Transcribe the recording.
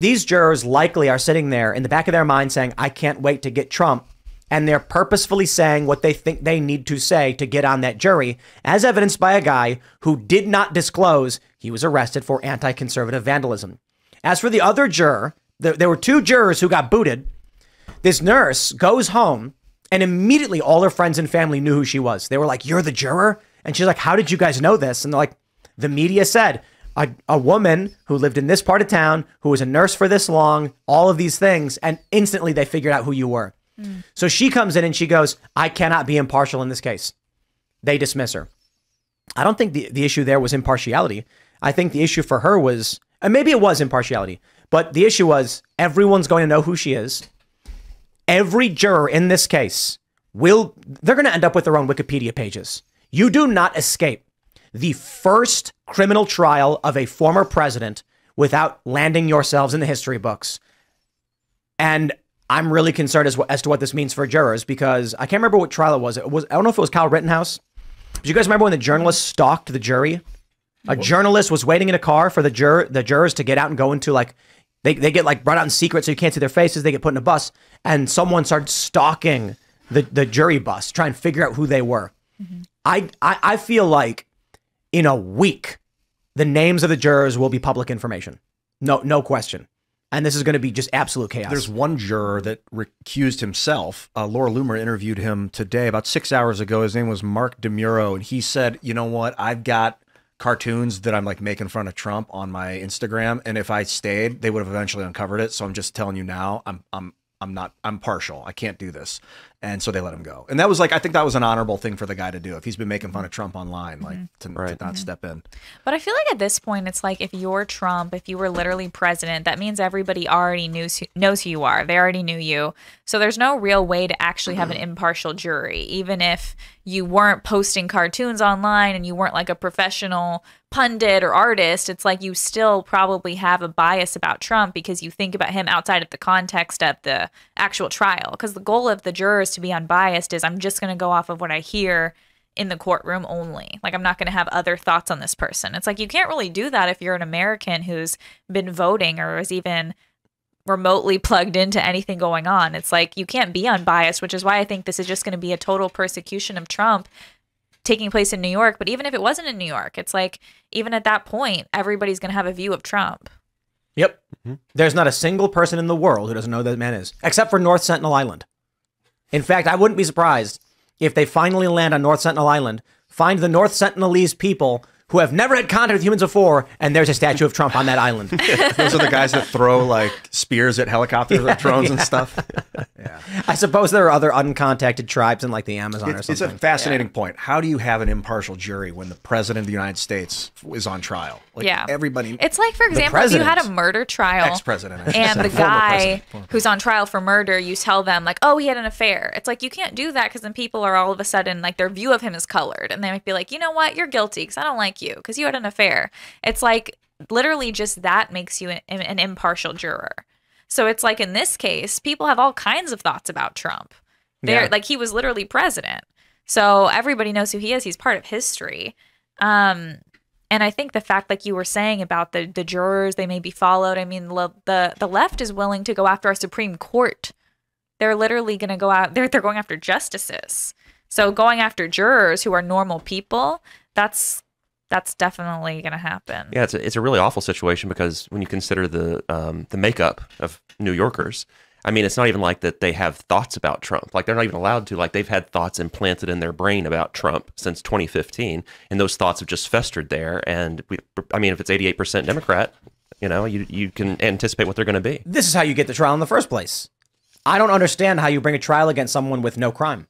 These jurors likely are sitting there in the back of their mind saying, I can't wait to get Trump. And they're purposefully saying what they think they need to say to get on that jury, as evidenced by a guy who did not disclose he was arrested for anti-conservative vandalism. As for the other juror, there were 2 jurors who got booted. This nurse goes home and immediately all her friends and family knew who she was. They were like, you're the juror? And she's like, how did you guys know this? And they're like, the media said, a woman who lived in this part of town, who was a nurse for this long, all of these things. And instantly they figured out who you were. So she comes in and she goes, I cannot be impartial in this case. They dismiss her. I don't think the issue there was impartiality. I think the issue for her was, and maybe it was impartiality, but the issue was everyone's going to know who she is. Every juror in this case they're going to end up with their own Wikipedia pages. You do not escape the first criminal trial of a former president without landing yourselves in the history books. And I'm really concerned as to what this means for jurors, because I can't remember what trial it was. I don't know if it was Kyle Rittenhouse. Do you guys remember when the journalist stalked the jury? A journalist was waiting in a car for the jurors to get out and go into, like, they get like brought out in secret so you can't see their faces. They get put in a bus, and someone started stalking the jury bus, trying to figure out who they were. I feel like in a week, the names of the jurors will be public information. No question. And this is going to be just absolute chaos. There's one juror that recused himself. Laura Loomer interviewed him today about 6 hours ago. His name was Mark DeMuro. And he said, you know what? I've got cartoons that I'm like making fun of Trump on my Instagram. And if I stayed, they would have eventually uncovered it. So I'm just telling you now, I'm partial. I can't do this. And so they let him go. And that was like, I think that was an honorable thing for the guy to do. If he's been making fun of Trump online, like to not step in. But I feel like at this point, it's like if you're Trump, if you were literally president, that means everybody already knows who you are. They already knew you. So there's no real way to actually have an impartial jury, even if you weren't posting cartoons online and you weren't like a professional pundit or artist. It's like you still probably have a bias about Trump because you think about him outside of the context of the actual trial. Because the goal of the jurors to be unbiased is I'm just going to go off of what I hear in the courtroom only. Like, I'm not going to have other thoughts on this person. It's like you can't really do that if you're an American who's been voting or is even remotely plugged into anything going on. It's like you can't be unbiased, which is why I think this is just going to be a total persecution of Trump taking place in New York. But even if it wasn't in New York, it's like even at that point, everybody's going to have a view of Trump. Yep. There's not a single person in the world who doesn't know who that man is, except for North Sentinel Island. In fact, I wouldn't be surprised if they finally land on North Sentinel Island, find the North Sentinelese people who have never had contact with humans before, and there's a statue of Trump on that island. Those are the guys that throw like spears at helicopters or drones and stuff. Yeah. I suppose there are other uncontacted tribes in like the Amazon or something. It's a fascinating point. How do you have an impartial jury when the president of the United States is on trial? Like everybody. It's like, for example, if you had a murder trial, ex-president, and the guy who's on trial for murder, you tell them like, oh, he had an affair. It's like you can't do that because then people are all of a sudden like their view of him is colored, and they might be like, you know what, you're guilty because I don't like you because you had an affair. It's like literally just that makes you an impartial juror. So it's like in this case, people have all kinds of thoughts about Trump. They're like, he was literally president. So everybody knows who he is. He's part of history. And I think the fact, like you were saying about the jurors, they may be followed. I mean, the left is willing to go after our Supreme Court. They're literally going to go out. They're going after justices. So going after jurors who are normal people, that's definitely going to happen. Yeah, it's a really awful situation because when you consider the makeup of New Yorkers, I mean, it's not even like that they have thoughts about Trump. Like, they're not even allowed to. Like, they've had thoughts implanted in their brain about Trump since 2015, and those thoughts have just festered there. And I mean, if it's 88% Democrat, you know, you can anticipate what they're going to be. This is how you get the trial in the first place. I don't understand how you bring a trial against someone with no crime.